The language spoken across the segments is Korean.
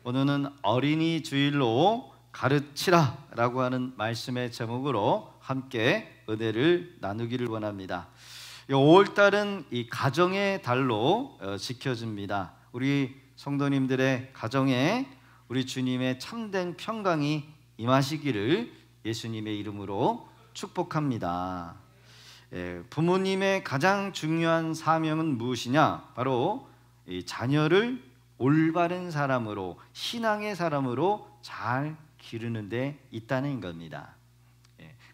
오늘은 어린이 주일로 가르치라 라고 하는 말씀의 제목으로 함께 은혜를 나누기를 원합니다. 5월달은 이 가정의 달로 지켜집니다. 우리 성도님들의 가정에 우리 주님의 참된 평강이 임하시기를 예수님의 이름으로 축복합니다. 부모님의 가장 중요한 사명은 무엇이냐? 바로 이 자녀를 올바른 사람으로, 신앙의 사람으로 잘 기르는 데 있다는 겁니다.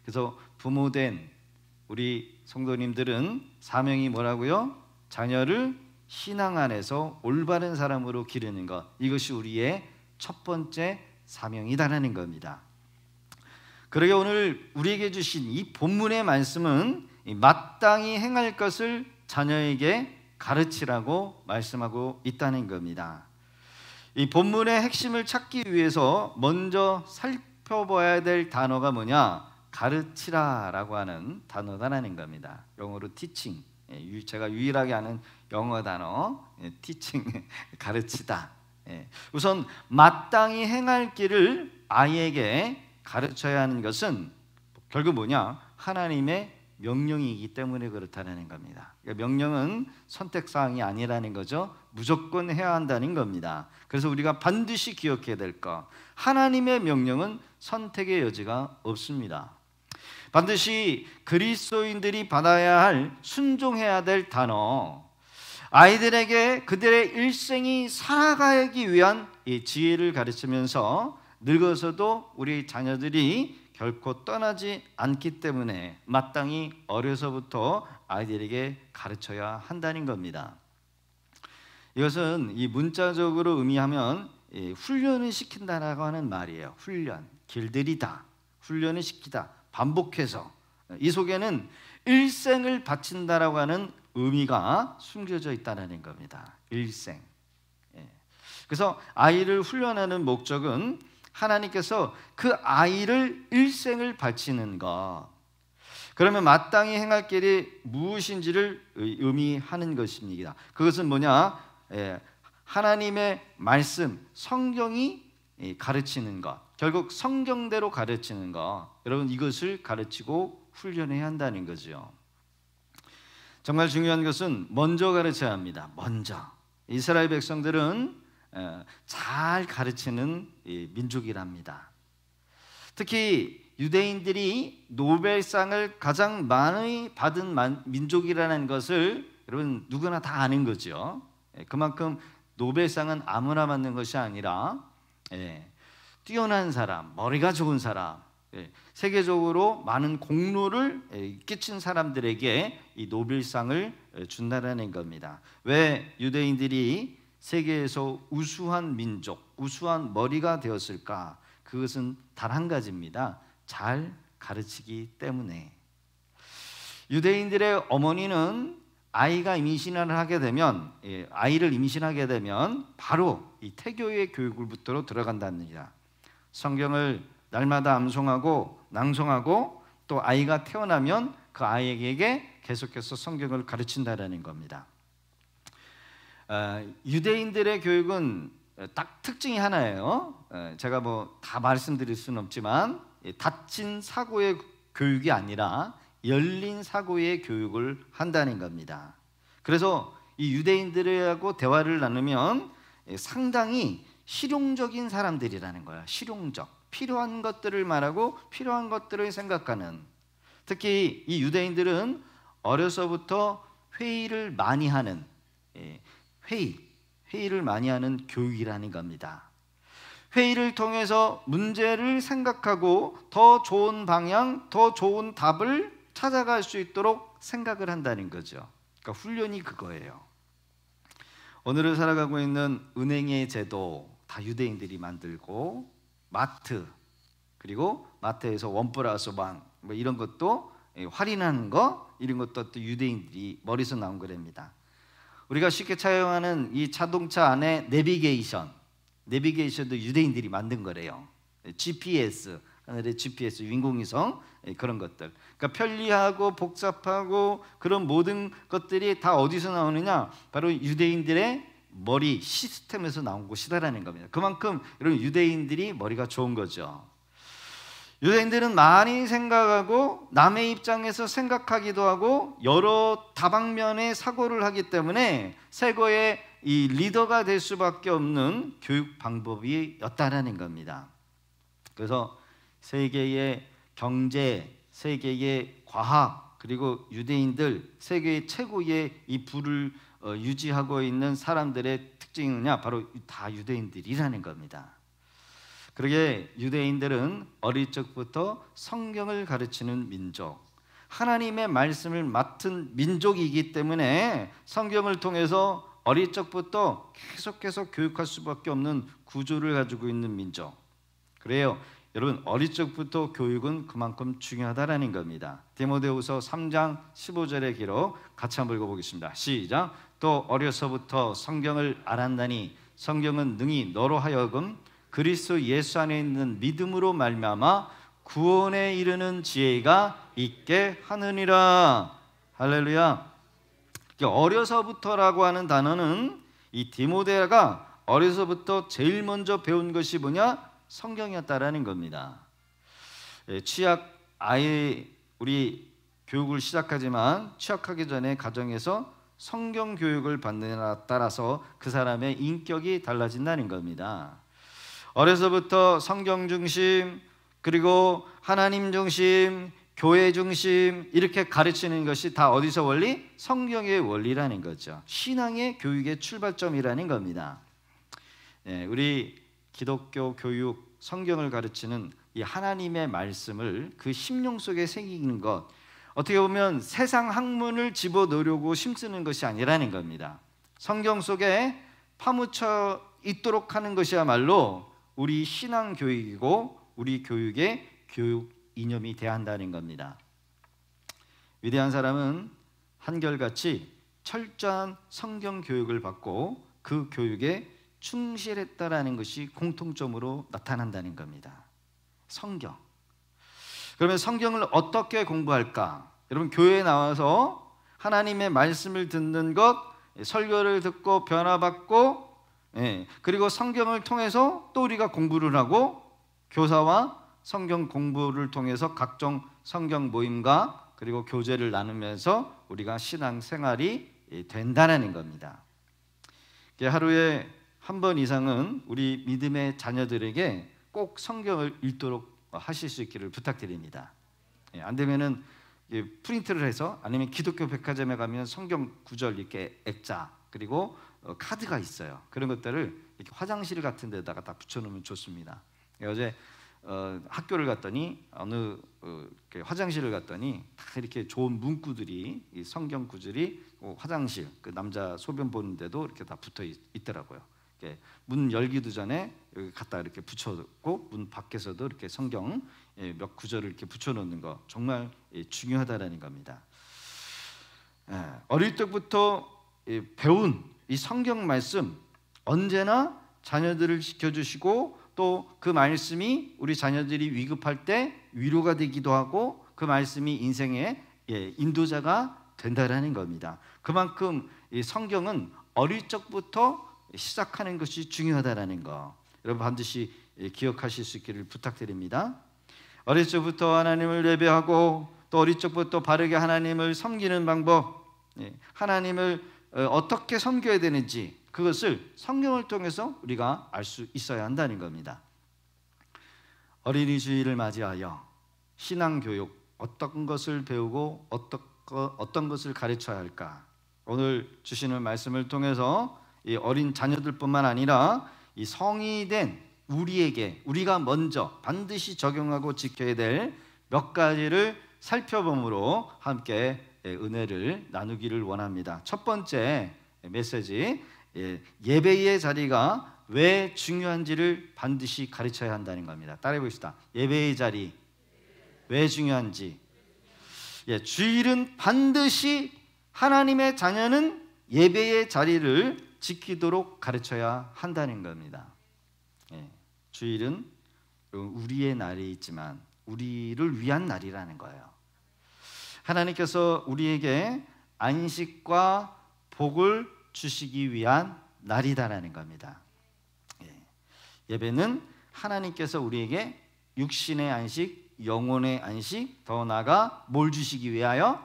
그래서 부모된 우리 성도님들은 사명이 뭐라고요? 자녀를 신앙 안에서 올바른 사람으로 기르는 것, 이것이 우리의 첫 번째 사명이다라는 겁니다. 그러게 오늘 우리에게 주신 이 본문의 말씀은 마땅히 행할 것을 자녀에게 가르치라고 말씀하고 있다는 겁니다. 이 본문의 핵심을 찾기 위해서 먼저 살펴봐야 될 단어가 뭐냐? 가르치라라고 하는 단어다라는 겁니다. 영어로 teaching, 제가 유일하게 아는 영어 단어 teaching, 가르치다. 우선 마땅히 행할 길을 아이에게 가르쳐야 하는 것은 결국 뭐냐? 하나님의 명령이기 때문에 그렇다는 겁니다. 명령은 선택사항이 아니라는 거죠. 무조건 해야 한다는 겁니다. 그래서 우리가 반드시 기억해야 될 것, 하나님의 명령은 선택의 여지가 없습니다. 반드시 그리스도인들이 받아야 할, 순종해야 될 단어, 아이들에게 그들의 일생이 살아가기 위한 이 지혜를 가르치면서 늙어서도 우리 자녀들이 결코 떠나지 않기 때문에 마땅히 어려서부터 아이들에게 가르쳐야 한다는 겁니다. 이것은 이 문자적으로 의미하면 훈련을 시킨다라고 하는 말이에요. 훈련, 길들이다, 훈련을 시키다, 반복해서. 이 속에는 일생을 바친다라고 하는 의미가 숨겨져 있다는 겁니다. 일생. 그래서 아이를 훈련하는 목적은 하나님께서 그 아이를 일생을 바치는 것, 그러면 마땅히 행할 길이 무엇인지를 의미하는 것입니다. 그것은 뭐냐? 하나님의 말씀, 성경이 가르치는 것, 결국 성경대로 가르치는 것, 여러분 이것을 가르치고 훈련해야 한다는 거죠. 정말 중요한 것은 먼저 가르쳐야 합니다. 먼저. 이스라엘 백성들은 잘 가르치는 민족이랍니다. 특히 유대인들이 노벨상을 가장 많이 받은 민족이라는 것을 여러분 누구나 다 아는 거죠. 그만큼 노벨상은 아무나 받는 것이 아니라 뛰어난 사람, 머리가 좋은 사람, 세계적으로 많은 공로를 끼친 사람들에게 이 노벨상을 준다라는 겁니다. 왜 유대인들이 세계에서 우수한 민족, 우수한 머리가 되었을까? 그것은 단 한 가지입니다. 잘 가르치기 때문에. 유대인들의 어머니는 아이가 임신을 하게 되면, 아이를 임신하게 되면 바로 이 태교의 교육부터 들어간답니다. 성경을 날마다 암송하고 낭송하고 또 아이가 태어나면 그 아이에게 계속해서 성경을 가르친다라는 겁니다. 유대인들의 교육은 딱 특징이 하나예요. 제가 뭐 다 말씀드릴 수는 없지만 닫힌 사고의 교육이 아니라 열린 사고의 교육을 한다는 겁니다. 그래서 이 유대인들하고 대화를 나누면 상당히 실용적인 사람들이라는 거야. 실용적, 필요한 것들을 말하고 필요한 것들을 생각하는. 특히 이 유대인들은 어려서부터 회의를 많이 하는, 회의를 많이 하는 교육이라는 겁니다. 회의를 통해서 문제를 생각하고 더 좋은 방향, 더 좋은 답을 찾아갈 수 있도록 생각을 한다는 거죠. 그러니까 훈련이 그거예요. 오늘을 살아가고 있는 은행의 제도 다 유대인들이 만들고, 마트, 그리고 마트에서 1+1 뭐 이런 것도 할인하는 거, 이런 것도 또 유대인들이 머리에서 나온 거랍니다. 우리가 쉽게 차용하는 이 자동차 안에 내비게이션도 유대인들이 만든 거래요. GPS, 하늘의 GPS, 인공위성, 그런 것들. 그러니까 편리하고 복잡하고 그런 모든 것들이 다 어디서 나오느냐? 바로 유대인들의 머리 시스템에서 나온 곳이다라는 겁니다. 그만큼 여러분 유대인들이 머리가 좋은 거죠. 유대인들은 많이 생각하고 남의 입장에서 생각하기도 하고 여러 다방면의 사고를 하기 때문에 세계의 이 리더가 될 수밖에 없는 교육 방법이었다라는 겁니다. 그래서 세계의 경제, 세계의 과학, 그리고 유대인들 세계의 최고의 이 부를 유지하고 있는 사람들의 특징은요, 바로 다 유대인들이라는 겁니다. 그러게 유대인들은 어릴 적부터 성경을 가르치는 민족, 하나님의 말씀을 맡은 민족이기 때문에 성경을 통해서 어릴 적부터 계속해서 교육할 수밖에 없는 구조를 가지고 있는 민족. 그래요, 여러분, 어릴 적부터 교육은 그만큼 중요하다라는 겁니다. 디모데후서 3장 15절의 기록 같이 한번 읽어보겠습니다. 시작. 또 어려서부터 성경을 알았나니 성경은 능히 너로 하여금 그리스도 예수 안에 있는 믿음으로 말미암아 구원에 이르는 지혜가 있게 하느니라. 할렐루야. 어려서부터라고 하는 단어는 이 디모데가 어려서부터 제일 먼저 배운 것이 뭐냐? 성경이었다라는 겁니다. 취약 아이 우리 교육을 시작하지만 취약하기 전에 가정에서 성경 교육을 받는 데 따라서 그 사람의 인격이 달라진다는 겁니다. 어려서부터 성경 중심, 그리고 하나님 중심, 교회 중심 이렇게 가르치는 것이 다 어디서 원리? 성경의 원리라는 거죠. 신앙의 교육의 출발점이라는 겁니다. 우리 기독교 교육, 성경을 가르치는 이 하나님의 말씀을 그 심령 속에 새기는 것, 어떻게 보면 세상 학문을 집어넣으려고 힘쓰는 것이 아니라는 겁니다. 성경 속에 파묻혀 있도록 하는 것이야말로 우리 신앙 교육이고 우리 교육의 교육 이념이 돼야 한다는 겁니다. 위대한 사람은 한결같이 철저한 성경 교육을 받고 그 교육에 충실했다라는 것이 공통점으로 나타난다는 겁니다. 성경. 그러면 성경을 어떻게 공부할까? 여러분, 교회에 나와서 하나님의 말씀을 듣는 것, 설교를 듣고 변화받고, 그리고 성경을 통해서 또 우리가 공부를 하고 교사와 성경 공부를 통해서 각종 성경 모임과 그리고 교제를 나누면서 우리가 신앙 생활이 된다는 겁니다. 하루에 한 번 이상은 우리 믿음의 자녀들에게 꼭 성경을 읽도록 하실 수 있기를 부탁드립니다. 안 되면은 프린트를 해서, 아니면 기독교 백화점에 가면 성경 구절 이렇게 액자, 그리고 카드가 있어요. 그런 것들을 이렇게 화장실 같은 데다가 다 붙여놓으면 좋습니다. 어제 학교를 갔더니 어느 화장실을 갔더니 다 이렇게 좋은 문구들이, 이 성경 구절이 화장실 그 남자 소변 보는데도 이렇게 다 붙어 있더라고요. 이렇게 문 열기도 전에 여기 갖다 이렇게 붙여놓고 문 밖에서도 이렇게 성경 몇 구절을 이렇게 붙여놓는 거 정말 중요하다라는 겁니다. 어릴 때부터 배운 이 성경 말씀 언제나 자녀들을 지켜주시고 또 그 말씀이 우리 자녀들이 위급할 때 위로가 되기도 하고 그 말씀이 인생의 인도자가 된다라는 겁니다. 그만큼 이 성경은 어릴 적부터 시작하는 것이 중요하다라는 거, 여러분 반드시 기억하실 수 있기를 부탁드립니다. 어릴 적부터 하나님을 예배하고 또 어릴 적부터 바르게 하나님을 섬기는 방법, 하나님을 어떻게 섬겨야 되는지 그것을 성경을 통해서 우리가 알 수 있어야 한다는 겁니다. 어린이 주일을 맞이하여 신앙교육 어떤 것을 배우고 어떤 것을 가르쳐야 할까? 오늘 주시는 말씀을 통해서 이 어린 자녀들뿐만 아니라 이 성이 된 우리에게, 우리가 먼저 반드시 적용하고 지켜야 될 몇 가지를 살펴봄으로 함께 은혜를 나누기를 원합니다. 첫 번째 메시지, 예배의 자리가 왜 중요한지를 반드시 가르쳐야 한다는 겁니다. 따라해 봅시다. 예배의 자리 왜 중요한지. 주일은 반드시 하나님의 자녀는 예배의 자리를 지키도록 가르쳐야 한다는 겁니다. 주일은 우리의 날이 있지만 우리를 위한 날이라는 거예요. 하나님께서 우리에게 안식과 복을 주시기 위한 날이다라는 겁니다. 예배는 하나님께서 우리에게 육신의 안식, 영혼의 안식, 더 나아가 뭘 주시기 위하여?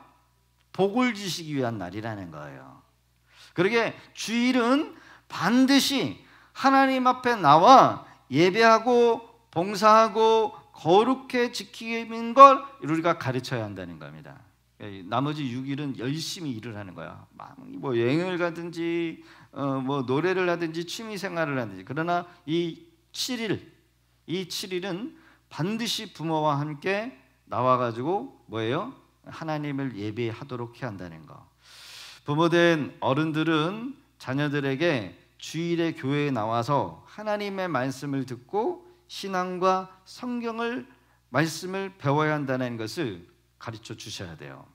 복을 주시기 위한 날이라는 거예요. 그러게 주일은 반드시 하나님 앞에 나와 예배하고 봉사하고 거룩해 지키는 걸 우리가 가르쳐야 한다는 겁니다. 나머지 6일은 열심히 일을 하는 거야. 뭐 여행을 가든지 뭐 노래를 하든지 취미 생활을 하든지. 그러나 이 7일은 반드시 부모와 함께 나와가지고 뭐예요? 하나님을 예배하도록 해야 한다는 거. 부모된 어른들은 자녀들에게 주일에 교회에 나와서 하나님의 말씀을 듣고 신앙과 성경을 말씀을 배워야 한다는 것을 가르쳐 주셔야 돼요.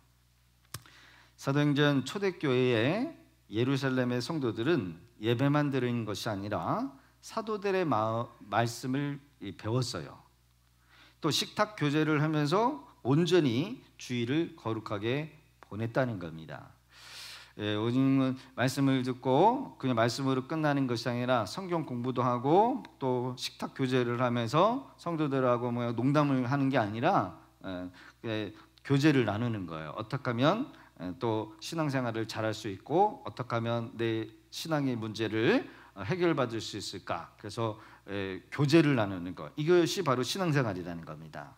사도행전 초대교회의 예루살렘의 성도들은 예배만 드리는 것이 아니라 사도들의 말씀을 배웠어요. 또 식탁 교제를 하면서 온전히 주일을 거룩하게 보냈다는 겁니다. 오직 말씀을 듣고 그냥 말씀으로 끝나는 것이 아니라 성경 공부도 하고 또 식탁 교제를 하면서 성도들하고 뭐 농담을 하는 게 아니라 교제를 나누는 거예요. 어떻게 하면 또 신앙생활을 잘할 수 있고 어떻게 하면 내 신앙의 문제를 해결받을 수 있을까? 그래서 교제를 나누는 것, 이것이 바로 신앙생활이라는 겁니다.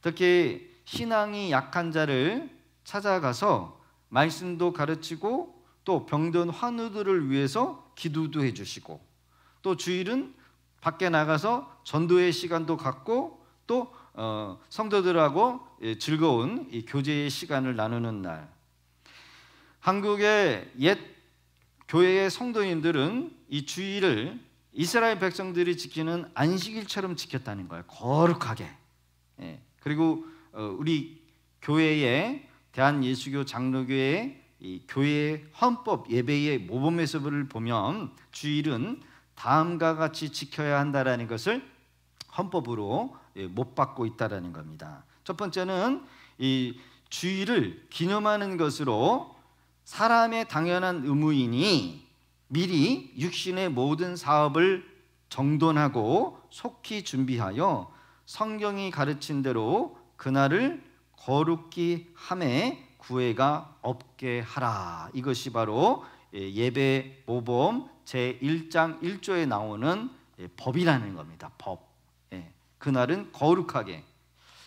특히 신앙이 약한 자를 찾아가서 말씀도 가르치고 또 병든 환우들을 위해서 기도도 해주시고 또 주일은 밖에 나가서 전도의 시간도 갖고 또 성도들하고 즐거운 이 교제의 시간을 나누는 날. 한국의 옛 교회의 성도님들은 이 주일을 이스라엘 백성들이 지키는 안식일처럼 지켰다는 거예요. 거룩하게. 그리고 우리 교회의 대한예수교 장로교회의 이 교회의 헌법 예배의 모범에서를 보면 주일은 다음과 같이 지켜야 한다라는 것을 헌법으로 못 받고 있다라는 겁니다. 첫 번째는 이 주일을 기념하는 것으로 사람의 당연한 의무이니 미리 육신의 모든 사업을 정돈하고 속히 준비하여 성경이 가르친 대로 그날을 거룩히 함에 구애가 없게 하라. 이것이 바로 예배 모범 제1장 1조에 나오는 법이라는 겁니다. 법. 그날은 거룩하게.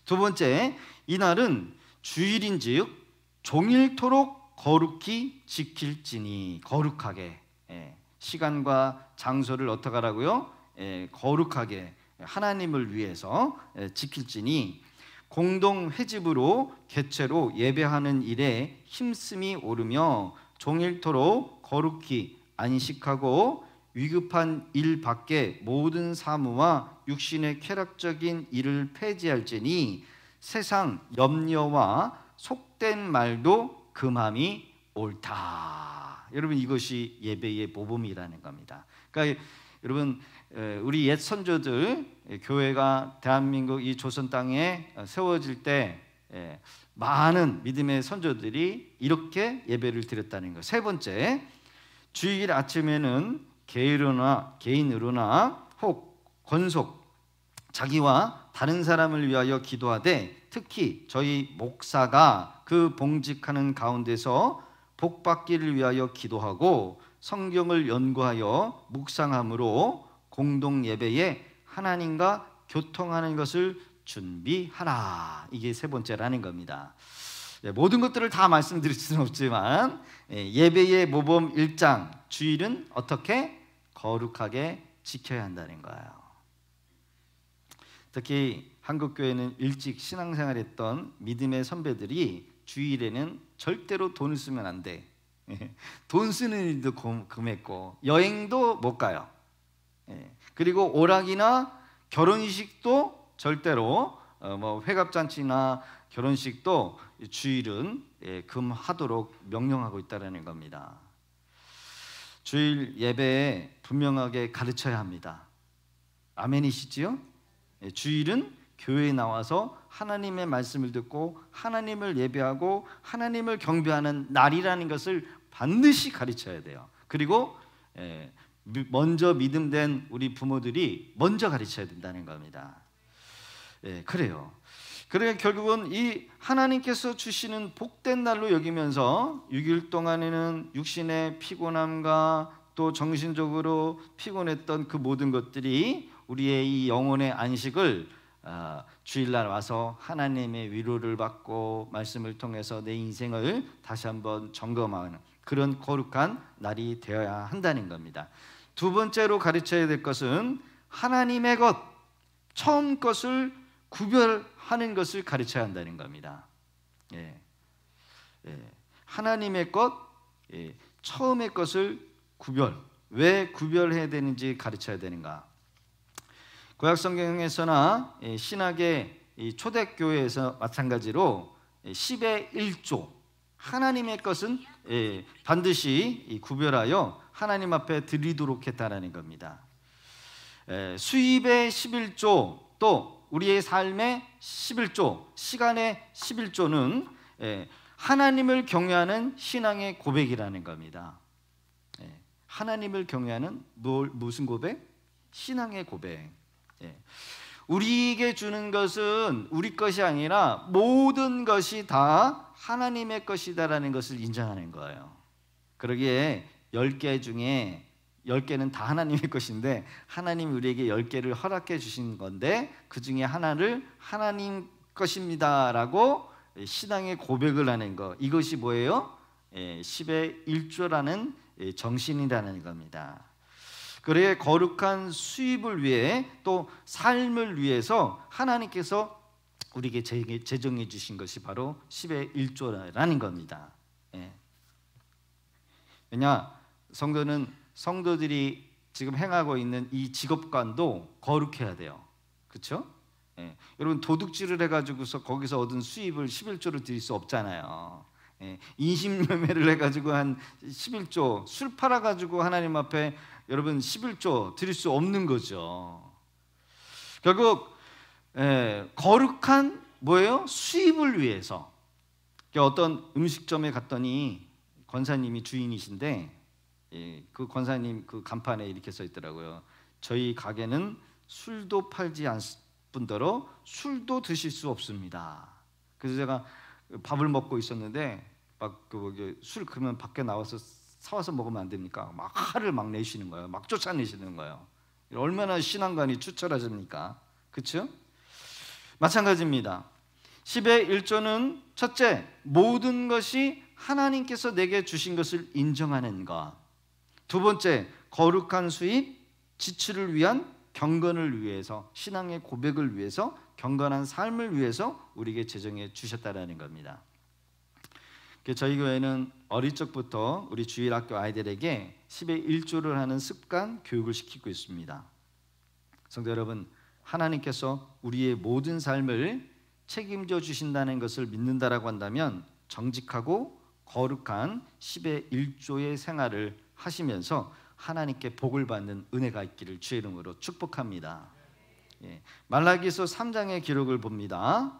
두 번째, 이날은 주일인즉 종일토록 거룩히 지킬지니. 거룩하게. 시간과 장소를 어떻게 하라고요? 거룩하게 하나님을 위해서 지킬지니 공동 회집으로 개체로 예배하는 일에 힘씀이 오르며 종일토록 거룩히 안식하고 위급한 일 밖에 모든 사무와 육신의 쾌락적인 일을 폐지할지니 세상 염려와 속된 말도 금함이 옳다. 여러분, 이것이 예배의 모범이라는 겁니다. 그러니까 여러분, 우리 옛 선조들 교회가 대한민국 이 조선 땅에 세워질 때 많은 믿음의 선조들이 이렇게 예배를 드렸다는 것. 세 번째, 주일 아침에는 개인으로나 혹 권속 자기와 다른 사람을 위하여 기도하되 특히 저희 목사가 그 봉직하는 가운데서 복받기를 위하여 기도하고 성경을 연구하여 묵상함으로 공동 예배에 하나님과 교통하는 것을 준비하라. 이게 세 번째라는 겁니다. 모든 것들을 다 말씀드릴 수는 없지만 예배의 모범 1장 주일은 어떻게 거룩하게 지켜야 한다는 거예요. 특히 한국교회는 일찍 신앙생활했던 믿음의 선배들이 주일에는 절대로 돈을 쓰면 안 돼. 돈 쓰는 일도 금했고 여행도 못 가요. 그리고 오락이나 결혼식도 절대로 뭐 회갑잔치나 결혼식도 주일은 금하도록 명령하고 있다는 겁니다. 주일 예배에 분명하게 가르쳐야 합니다. 아멘이시지요? 주일은 교회에 나와서 하나님의 말씀을 듣고 하나님을 예배하고 하나님을 경배하는 날이라는 것을 반드시 가르쳐야 돼요. 그리고 먼저 믿음된 우리 부모들이 먼저 가르쳐야 된다는 겁니다. 예, 그래요. 그러니까 결국은 이 하나님께서 주시는 복된 날로 여기면서 6일 동안에는 육신의 피곤함과 또 정신적으로 피곤했던 그 모든 것들이 우리의 이 영혼의 안식을 주일날 와서 하나님의 위로를 받고 말씀을 통해서 내 인생을 다시 한번 점검하는 그런 거룩한 날이 되어야 한다는 겁니다. 두 번째로 가르쳐야 될 것은 하나님의 것, 처음 것을 구별하는 것을 가르쳐야 한다는 겁니다. 예. 하나님의 것, 처음의 것을 왜 구별해야 되는지 가르쳐야 되는가? 구약성경에서나 신학의 초대교회에서 마찬가지로 10의 1조 하나님의 것은 반드시 구별하여 하나님 앞에 드리도록 했다는 겁니다. 수입의 11조 또 우리의 삶의 11조, 시간의 11조는 하나님을 경외하는 신앙의 고백이라는 겁니다. 하나님을 경외하는 무슨 고백? 신앙의 고백. 우리에게 주는 것은 우리 것이 아니라 모든 것이 다 하나님의 것이다라는 것을 인정하는 거예요. 그러기에 10개 중에 10개는 다 하나님의 것인데 하나님이 우리에게 10개를 허락해 주신 건데 그 중에 하나를 하나님 것입니다라고 신앙의 고백을 하는 거, 이것이 뭐예요? 10의 1조라는 정신이라는 겁니다. 그래 거룩한 수입을 위해 또 삶을 위해서 하나님께서 우리에게 제정해 주신 것이 바로 10의 1조라는 겁니다. 왜냐? 성도들이 지금 행하고 있는 이 직업관도 거룩해야 돼요. 그렇죠? 여러분 도둑질을 해가지고서 거기서 얻은 수입을 11조를 드릴 수 없잖아요. 인신매매를 해가지고 한 11조, 술 팔아가지고 하나님 앞에 여러분 11조 드릴 수 없는 거죠. 결국 거룩한 뭐예요? 수입을 위해서. 어떤 음식점에 갔더니 권사님이 주인이신데 그 권사님 그 간판에 이렇게 써 있더라고요. 저희 가게는 술도 팔지 않을 뿐더러 술도 드실 수 없습니다. 그래서 제가 밥을 먹고 있었는데 막 술 그러면 밖에 나와서 사와서 먹으면 안 됩니까? 막 화를 막 내시는 거예요. 막 쫓아내시는 거예요. 얼마나 신앙관이 추철하십니까? 그렇죠? 마찬가지입니다. 10의 1조는 첫째, 모든 것이 하나님께서 내게 주신 것을 인정하는 것. 두 번째, 거룩한 수입, 지출을 위한 경건을 위해서, 신앙의 고백을 위해서, 경건한 삶을 위해서 우리에게 제정해 주셨다는 겁니다. 저희 교회는 어릴 적부터 우리 주일학교 아이들에게 10의 1조를 하는 습관 교육을 시키고 있습니다. 성도 여러분, 하나님께서 우리의 모든 삶을 책임져 주신다는 것을 믿는다라고 한다면 정직하고 거룩한 10의 1조의 생활을 하시면서 하나님께 복을 받는 은혜가 있기를 주의 이름으로 축복합니다. 말라기서 3장의 기록을 봅니다.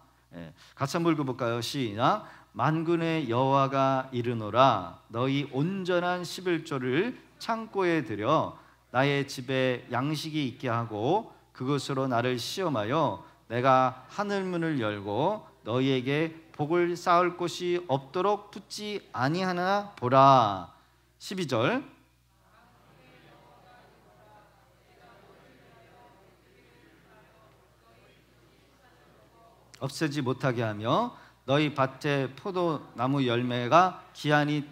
같이 한번 읽어볼까요? 시작. 만군의 여호와가 이르노라 너희 온전한 11조를 창고에 들여 나의 집에 양식이 있게 하고 그것으로 나를 시험하여 내가 하늘문을 열고 너희에게 복을 쌓을 곳이 없도록 붙지 아니하나 보라. 12절. 없애지 못하게 하며 너희 밭에 포도나무 열매가 기한이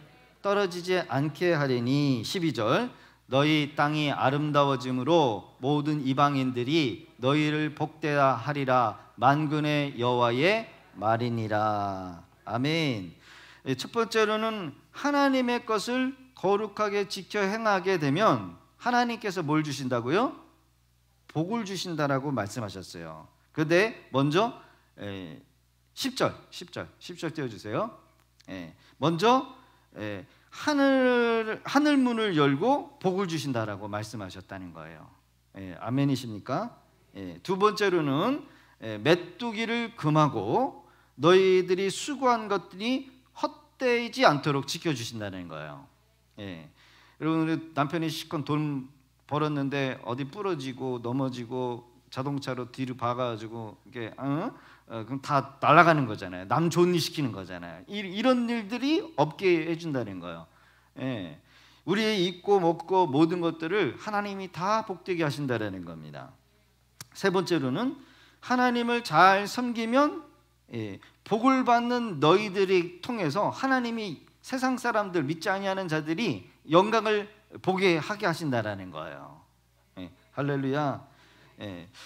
떨어지지 않게 하리니. 12절. 너희 땅이 아름다워짐으로 모든 이방인들이 너희를 복되다 하리라. 만군의 여호와의 말이니라. 아멘. 첫 번째로는 하나님의 것을 거룩하게 지켜 행하게 되면 하나님께서 뭘 주신다고요? 복을 주신다라고 말씀하셨어요. 그런데 먼저 10절 띄워주세요. 먼저 하늘문을 열고 복을 주신다라고 말씀하셨다는 거예요. 아멘이십니까? 두 번째로는 메뚜기를 금하고 너희들이 수고한 것들이 헛되지 않도록 지켜주신다는 거예요. 여러분, 우리 남편이 실컷 돈 벌었는데 어디 부러지고 넘어지고 자동차로 뒤로 박아가지고 이게 그럼 다 날아가는 거잖아요. 남 좋은 일 시키는 거잖아요. 이런 일들이 없게 해준다는 거예요. 예. 우리의 입고 먹고 모든 것들을 하나님이 다 복되게 하신다라는 겁니다. 세 번째로는 하나님을 잘 섬기면 복을 받는 너희들이 통해서 하나님이 세상 사람들 믿지 아니하는 자들이 영광을 보게 하게 하신다라는 거예요. 할렐루야.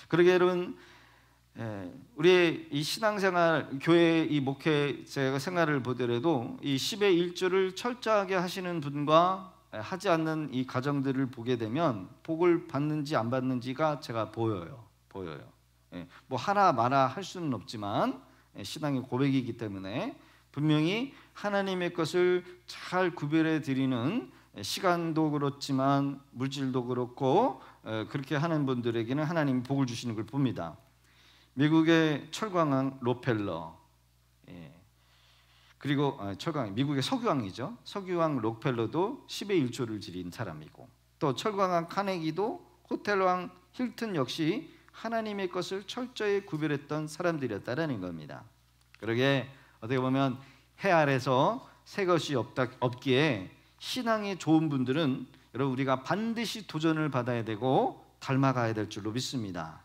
그러게 여러분, 우리의 이 신앙생활, 교회 이 목회 제가 생활을 보더라도 이 10의 1조를 철저하게 하시는 분과 하지 않는 이 가정들을 보게 되면 복을 받는지 안 받는지가 제가 보여요. 뭐 하나 마나 할 수는 없지만 신앙의 고백이기 때문에 분명히 하나님의 것을 잘 구별해 드리는 시간도 그렇지만 물질도 그렇고 그렇게 하는 분들에게는 하나님이 복을 주시는 걸 봅니다. 미국의 철광왕 록펠러, 그리고 미국의 석유왕이죠. 석유왕 록펠러도 10의 1조를 지린 사람이고, 또 철광왕 카네기도 호텔왕 힐튼 역시 하나님의 것을 철저히 구별했던 사람들이었다라는 겁니다. 그러게 어떻게 보면 해 아래서 새 것이 없기에 신앙이 좋은 분들은 여러분 우리가 반드시 도전을 받아야 되고 닮아가야 될 줄로 믿습니다.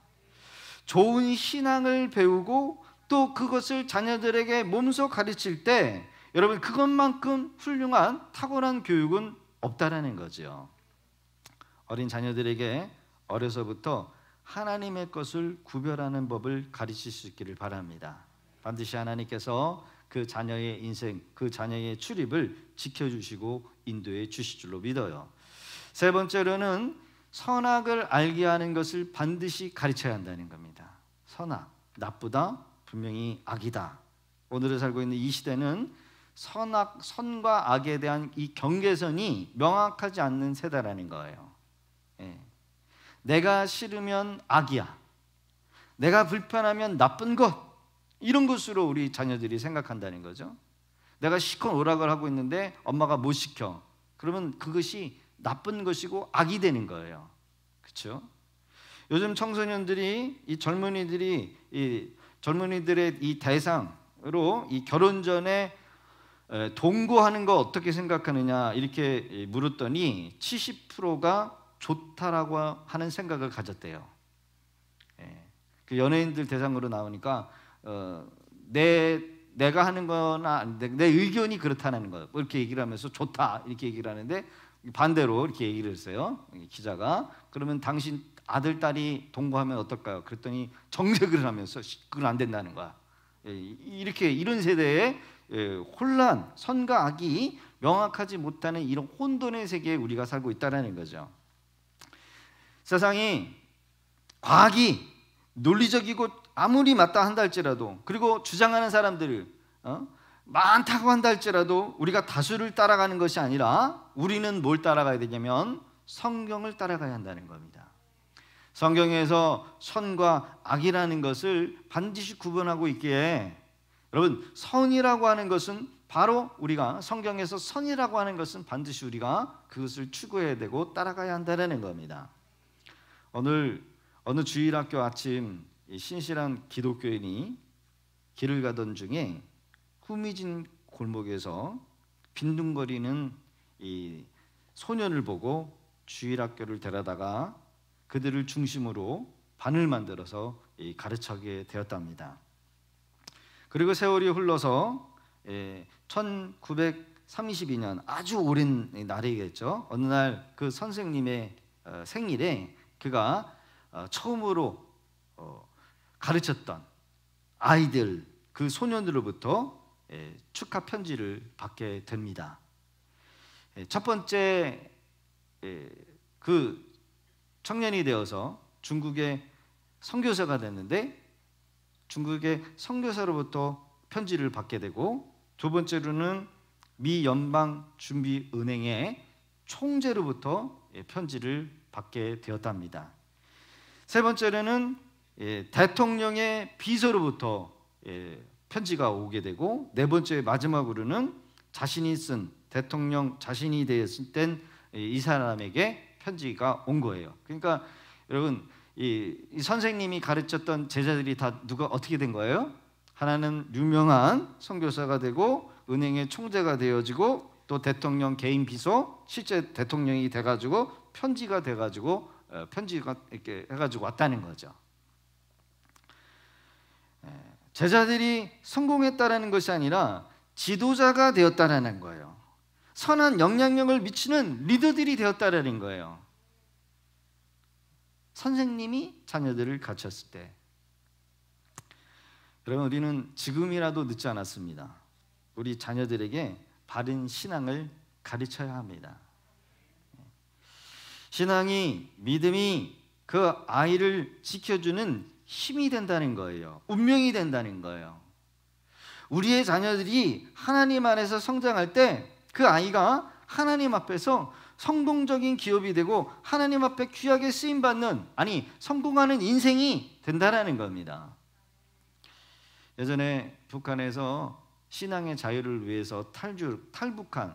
좋은 신앙을 배우고 또 그것을 자녀들에게 몸소 가르칠 때 여러분 그것만큼 훌륭한 탁월한 교육은 없다라는 거죠. 어린 자녀들에게 어려서부터 하나님의 것을 구별하는 법을 가르칠 수 있기를 바랍니다. 반드시 하나님께서 그 자녀의 인생, 그 자녀의 출입을 지켜주시고 인도해 주실 줄로 믿어요. 세 번째로는 선악을 알게 하는 것을 반드시 가르쳐야 한다는 겁니다. 선악, 나쁘다, 분명히 악이다. 오늘을 살고 있는 이 시대는 선과 악에 대한 이 경계선이 명확하지 않는 세대라는 거예요. 내가 싫으면 악이야, 내가 불편하면 나쁜 것, 이런 것으로 우리 자녀들이 생각한다는 거죠. 내가 시컷 오락을 하고 있는데 엄마가 못 시켜, 그러면 그것이 나쁜 것이고 악이 되는 거예요. 그렇죠? 요즘 청소년들이, 이 젊은이들의 이 대상으로 이 결혼 전에 동거하는 거 어떻게 생각하느냐 이렇게 물었더니 70%가 좋다라고 하는 생각을 가졌대요. 그 연예인들 대상으로 나오니까 내가 하는 거나 내 의견이 그렇다는 거 이렇게 얘기를 하면서 좋다 이렇게 얘기를 하는데, 반대로 이렇게 얘기를 했어요. 기자가. 그러면 당신 아들 딸이 동거하면 어떨까요? 그랬더니 정색을 하면서 그건 안 된다는 거야. 이렇게 이런 세대의 혼란, 선과 악이 명확하지 못하는 이런 혼돈의 세계에 우리가 살고 있다는 거죠. 세상이 과학이 논리적이고 아무리 맞다 한다 할지라도, 그리고 주장하는 사람들을 많다고 한다 할지라도 우리가 다수를 따라가는 것이 아니라 우리는 뭘 따라가야 되냐면 성경을 따라가야 한다는 겁니다. 성경에서 선과 악이라는 것을 반드시 구분하고 있기에 여러분, 선이라고 하는 것은 바로 우리가 성경에서 선이라고 하는 것은 반드시 우리가 그것을 추구해야 되고 따라가야 한다는 겁니다. 오늘 어느 주일학교 아침 신실한 기독교인이 길을 가던 중에 후미진 골목에서 빈둥거리는 이 소년을 보고 주일학교를 데려다가 그들을 중심으로 반을 만들어서 가르치게 되었답니다. 그리고 세월이 흘러서 1932년 아주 오랜 날이겠죠. 어느 날 그 선생님의 생일에 그가 처음으로 가르쳤던 아이들, 그 소년들로부터 축하 편지를 받게 됩니다. 첫 번째 그 청년이 되어서 중국의 선교사가 됐는데 중국의 선교사로부터 편지를 받게 되고, 두 번째로는 미 연방준비은행의 총재로부터 편지를 받게 되었답니다. 세 번째로는 대통령의 비서로부터 편지가 오게 되고, 네 번째 마지막으로는 자신이 쓴 대통령 자신이 된 이 사람에게 편지가 온 거예요. 그러니까 여러분 이 선생님이 가르쳤던 제자들이 다 누가 어떻게 된 거예요? 하나는 유명한 선교사가 되고 은행의 총재가 되어지고 또 대통령 개인 비서 실제 대통령이 돼가지고 편지가 돼가지고 편지가 이렇게 해가지고 왔다는 거죠. 제자들이 성공했다라는 것이 아니라 지도자가 되었다라는 거예요. 선한 영향력을 미치는 리더들이 되었다라는 거예요. 선생님이 자녀들을 가르쳤을 때, 여러분 우리는 지금이라도 늦지 않았습니다. 우리 자녀들에게 바른 신앙을 가르쳐야 합니다. 신앙이, 믿음이 그 아이를 지켜주는 힘이 된다는 거예요. 운명이 된다는 거예요. 우리의 자녀들이 하나님 안에서 성장할 때 그 아이가 하나님 앞에서 성공적인 기업이 되고 하나님 앞에 귀하게 쓰임받는, 아니 성공하는 인생이 된다는 겁니다. 예전에 북한에서 신앙의 자유를 위해서 탈북한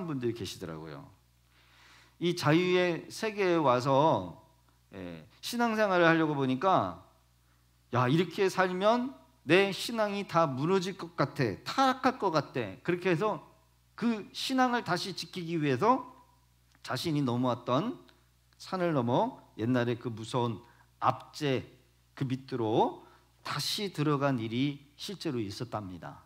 분들이 계시더라고요. 이 자유의 세계에 와서 신앙생활을 하려고 보니까 야, 이렇게 살면 내 신앙이 다 무너질 것 같아, 타락할 것 같아. 그렇게 해서 그 신앙을 다시 지키기 위해서 자신이 넘어왔던 산을 넘어 옛날에 그 무서운 압제 그 밑으로 다시 들어간 일이 실제로 있었답니다.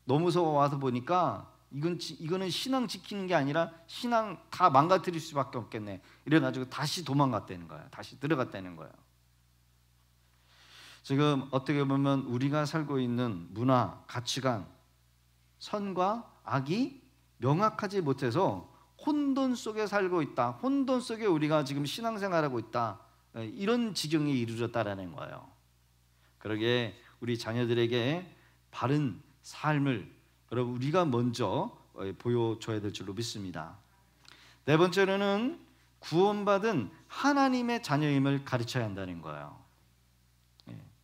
너무 무서워서 보니까 이거는 신앙 지키는 게 아니라 신앙 다 망가뜨릴 수밖에 없겠네. 이래가지고 다시 도망갔다는 거예요. 다시 들어갔다는 거예요. 지금 어떻게 보면 우리가 살고 있는 문화, 가치관, 선과 악이 명확하지 못해서 혼돈 속에 살고 있다. 혼돈 속에 우리가 지금 신앙생활하고 있다. 이런 지경에 이르렀다라는 거예요. 그러게 우리 자녀들에게 바른 삶을 여러분 우리가 먼저 보여줘야 될 줄로 믿습니다. 네 번째로는 구원받은 하나님의 자녀임을 가르쳐야 한다는 거예요.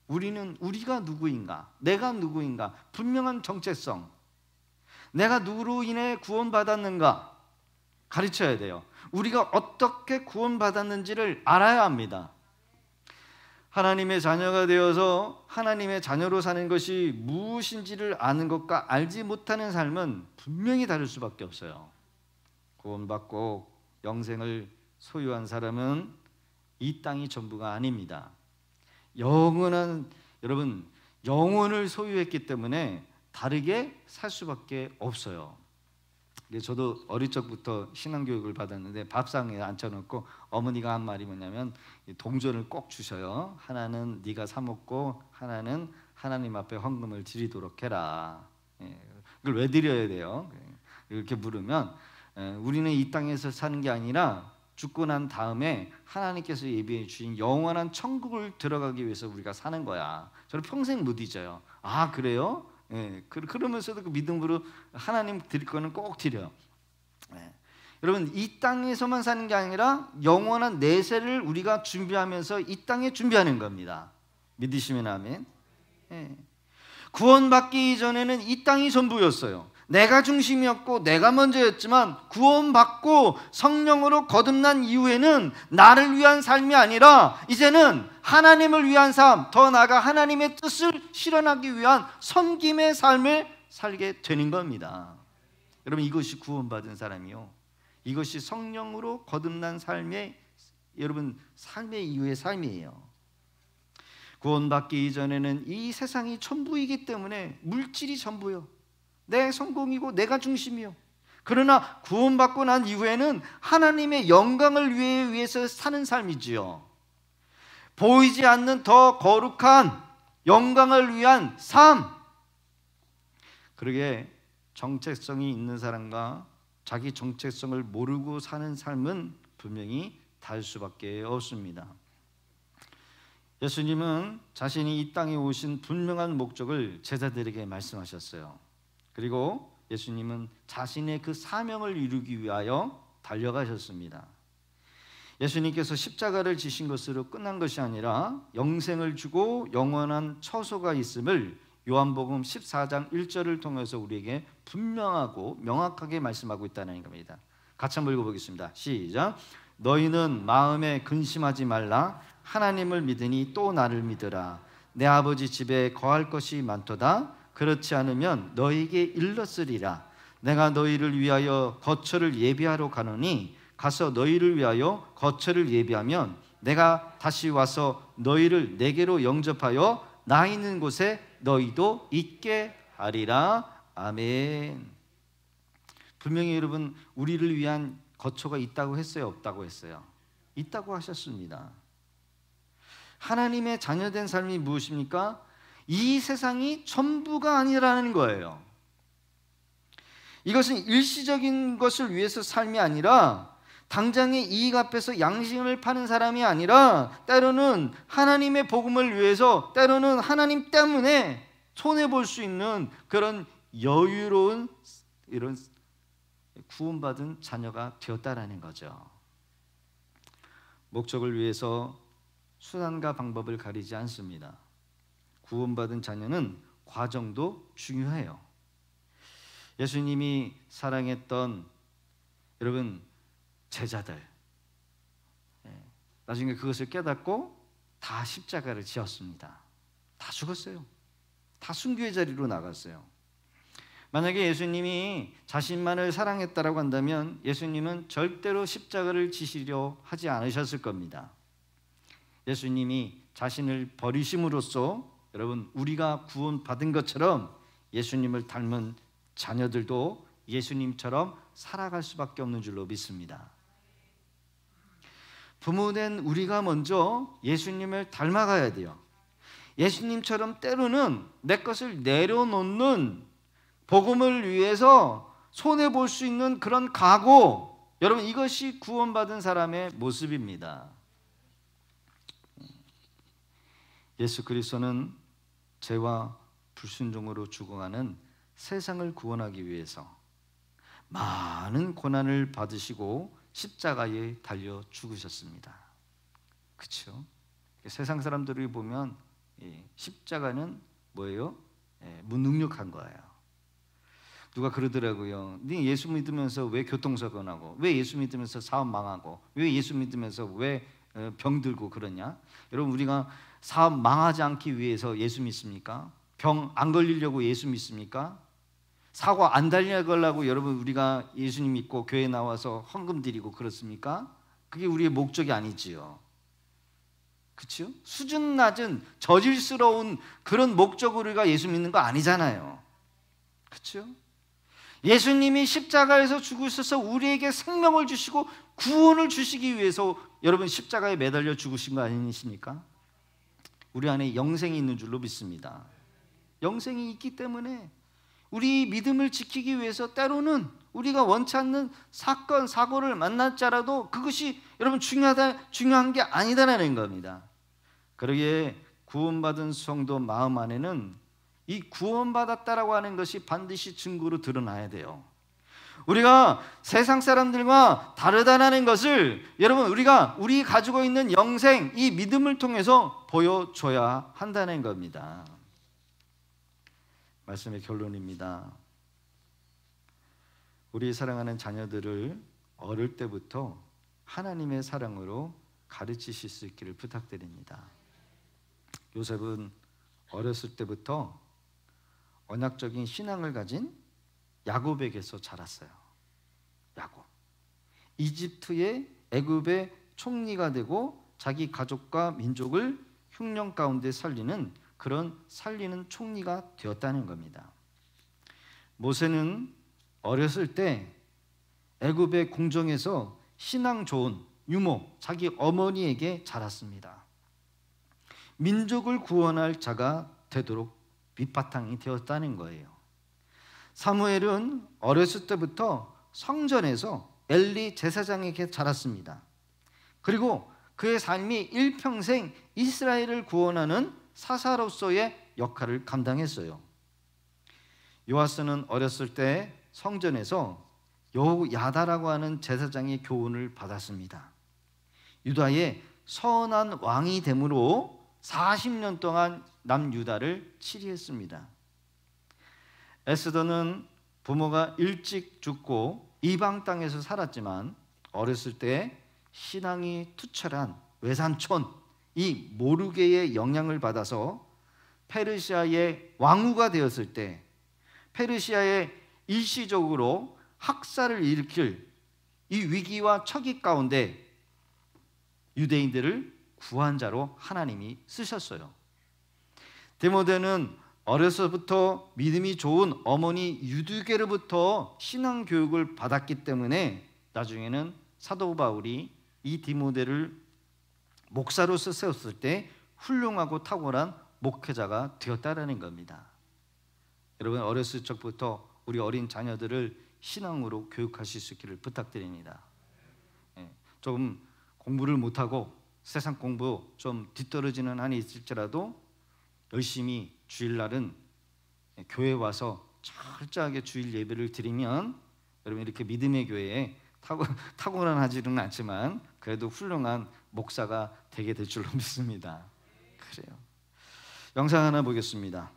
우리가 누구인가, 내가 누구인가, 분명한 정체성, 내가 누구로 인해 구원받았는가 가르쳐야 돼요. 우리가 어떻게 구원받았는지를 알아야 합니다. 하나님의 자녀가 되어서 하나님의 자녀로 사는 것이 무엇인지를 아는 것과 알지 못하는 삶은 분명히 다를 수밖에 없어요. 구원받고 영생을 소유한 사람은 이 땅이 전부가 아닙니다. 여러분 영혼을 소유했기 때문에 다르게 살 수밖에 없어요. 저도 어릴 적부터 신앙교육을 받았는데 밥상에 앉혀놓고 어머니가 한 말이 뭐냐면 동전을 꼭 주셔요. 하나는 네가 사 먹고 하나는 하나님 앞에 헌금을 드리도록 해라. 그걸 왜 드려야 돼요? 이렇게 물으면 우리는 이 땅에서 사는 게 아니라 죽고 난 다음에 하나님께서 예비해 주신 영원한 천국을 들어가기 위해서 우리가 사는 거야. 저를 평생 못 잊어요. 아 그래요? 그러면서도 그 믿음으로 하나님 드릴 거는 꼭 드려. 여러분 이 땅에서만 사는 게 아니라 영원한 내세를 우리가 준비하면서 이 땅에 준비하는 겁니다. 믿으시면 아멘. 구원받기 이전에는 이 땅이 전부였어요. 내가 중심이었고 내가 먼저였지만 구원받고 성령으로 거듭난 이후에는 나를 위한 삶이 아니라 이제는 하나님을 위한 삶, 더 나아가 하나님의 뜻을 실현하기 위한 섬김의 삶을 살게 되는 겁니다. 여러분 이것이 구원받은 사람이요, 이것이 성령으로 거듭난 삶의 여러분 삶의 이후의 삶이에요. 구원받기 이전에는 이 세상이 전부이기 때문에 물질이 전부요, 내 성공이고 내가 중심이요. 그러나 구원받고 난 이후에는 하나님의 영광을 위해서 사는 삶이지요. 보이지 않는 더 거룩한 영광을 위한 삶. 그러게 정체성이 있는 사람과 자기 정체성을 모르고 사는 삶은 분명히 다를 수밖에 없습니다. 예수님은 자신이 이 땅에 오신 분명한 목적을 제자들에게 말씀하셨어요. 그리고 예수님은 자신의 그 사명을 이루기 위하여 달려가셨습니다. 예수님께서 십자가를 지신 것으로 끝난 것이 아니라 영생을 주고 영원한 처소가 있음을 요한복음 14장 1절을 통해서 우리에게 분명하고 명확하게 말씀하고 있다는 겁니다. 같이 한번 읽어보겠습니다. 시작. 너희는 마음에 근심하지 말라. 하나님을 믿으니 또 나를 믿으라. 내 아버지 집에 거할 것이 많도다. 그렇지 않으면 너희에게 일렀으리라. 내가 너희를 위하여 거처를 예비하러 가노니 가서 너희를 위하여 거처를 예비하면 내가 다시 와서 너희를 내게로 영접하여 나 있는 곳에 너희도 있게 하리라. 아멘. 분명히 여러분 우리를 위한 거처가 있다고 했어요? 없다고 했어요? 있다고 하셨습니다. 하나님의 자녀된 삶이 무엇입니까? 이 세상이 전부가 아니라는 거예요. 이것은 일시적인 것을 위해서 삶이 아니라 당장의 이익 앞에서 양심을 파는 사람이 아니라 때로는 하나님의 복음을 위해서, 때로는 하나님 때문에 손해볼 수 있는 그런 여유로운 이런 구원받은 자녀가 되었다라는 거죠. 목적을 위해서 수단과 방법을 가리지 않습니다. 구원받은 자녀는 과정도 중요해요. 예수님이 사랑했던 여러분 제자들, 나중에 그것을 깨닫고 다 십자가를 지었습니다. 다 죽었어요. 다 순교의 자리로 나갔어요. 만약에 예수님이 자신만을 사랑했다라고 한다면 예수님은 절대로 십자가를 지시려 하지 않으셨을 겁니다. 예수님이 자신을 버리심으로써 여러분 우리가 구원받은 것처럼 예수님을 닮은 자녀들도 예수님처럼 살아갈 수밖에 없는 줄로 믿습니다. 부모된 우리가 먼저 예수님을 닮아가야 돼요. 예수님처럼 때로는 내 것을 내려놓는, 복음을 위해서 손해볼 수 있는 그런 각오, 여러분 이것이 구원받은 사람의 모습입니다. 예수 그리스도는 죄와 불순종으로 죽어가는 세상을 구원하기 위해서 많은 고난을 받으시고 십자가에 달려 죽으셨습니다. 그렇죠? 세상 사람들이 보면 십자가는 뭐예요? 무능력한 거예요. 누가 그러더라고요. 네 예수 믿으면서 왜 교통사고 나고, 왜 예수 믿으면서 사업 망하고, 왜 예수 믿으면서 왜 병들고 그러냐? 여러분 우리가 사업 망하지 않기 위해서 예수 믿습니까? 병 안 걸리려고 예수 믿습니까? 사고 안 달려가려고 여러분 우리가 예수님 믿고 교회 나와서 헌금 드리고 그렇습니까? 그게 우리의 목적이 아니지요. 그렇죠? 수준 낮은 저질스러운 그런 목적으로 우리가 예수 믿는 거 아니잖아요. 그렇죠? 예수님이 십자가에서 죽으셔서 우리에게 생명을 주시고 구원을 주시기 위해서 여러분 십자가에 매달려 죽으신 거 아니십니까? 우리 안에 영생이 있는 줄로 믿습니다. 영생이 있기 때문에 우리 믿음을 지키기 위해서 때로는 우리가 원치 않는 사건, 사고를 만날지라도 그것이 여러분 중요한 게 아니다라는 겁니다. 그러기에 구원받은 성도 마음 안에는 이 구원받았다라고 하는 것이 반드시 증거로 드러나야 돼요. 우리가 세상 사람들과 다르다는 것을 여러분 우리 가지고 있는 영생, 이 믿음을 통해서 보여줘야 한다는 겁니다. 말씀의 결론입니다. 우리 사랑하는 자녀들을 어릴 때부터 하나님의 사랑으로 가르치실 수 있기를 부탁드립니다. 요셉은 어렸을 때부터 언약적인 신앙을 가진 야곱에게서 자랐어요. 야곱. 이집트의 애굽의 총리가 되고 자기 가족과 민족을 흉년 가운데 살리는 그런 살리는 총리가 되었다는 겁니다. 모세는 어렸을 때 애굽의 궁정에서 신앙 좋은 유모, 자기 어머니에게 자랐습니다. 민족을 구원할 자가 되도록 밑바탕이 되었다는 거예요. 사무엘은 어렸을 때부터 성전에서 엘리 제사장에게 자랐습니다. 그리고 그의 삶이 일평생 이스라엘을 구원하는 사사로서의 역할을 감당했어요. 요아스는 어렸을 때 성전에서 여호야다라고 하는 제사장의 교훈을 받았습니다. 유다의 선한 왕이 됨으로 40년 동안 남유다를 치리했습니다. 에스더는 부모가 일찍 죽고 이방 땅에서 살았지만 어렸을 때 신앙이 투철한 외삼촌 이 모르게의 영향을 받아서 페르시아의 왕후가 되었을 때 페르시아에 일시적으로 학살을 일으킬 이 위기와 처기 가운데 유대인들을 구한자로 하나님이 쓰셨어요. 디모데는 어려서부터 믿음이 좋은 어머니 유두계로부터 신앙 교육을 받았기 때문에 나중에는 사도 바울이 이 디모데를 목사로서 세웠을 때 훌륭하고 탁월한 목회자가 되었다라는 겁니다. 여러분 어렸을 적부터 우리 어린 자녀들을 신앙으로 교육하실 수 있기를 부탁드립니다. 조금 공부를 못하고 세상 공부 좀 뒤떨어지는 한이 있을지라도 열심히 주일날은 교회 와서 철저하게 주일 예배를 드리면 여러분 이렇게 믿음의 교회에 탁월하지는 않지만 그래도 훌륭한 목사가 되게 될 줄로 믿습니다. 그래요. 영상 하나 보겠습니다.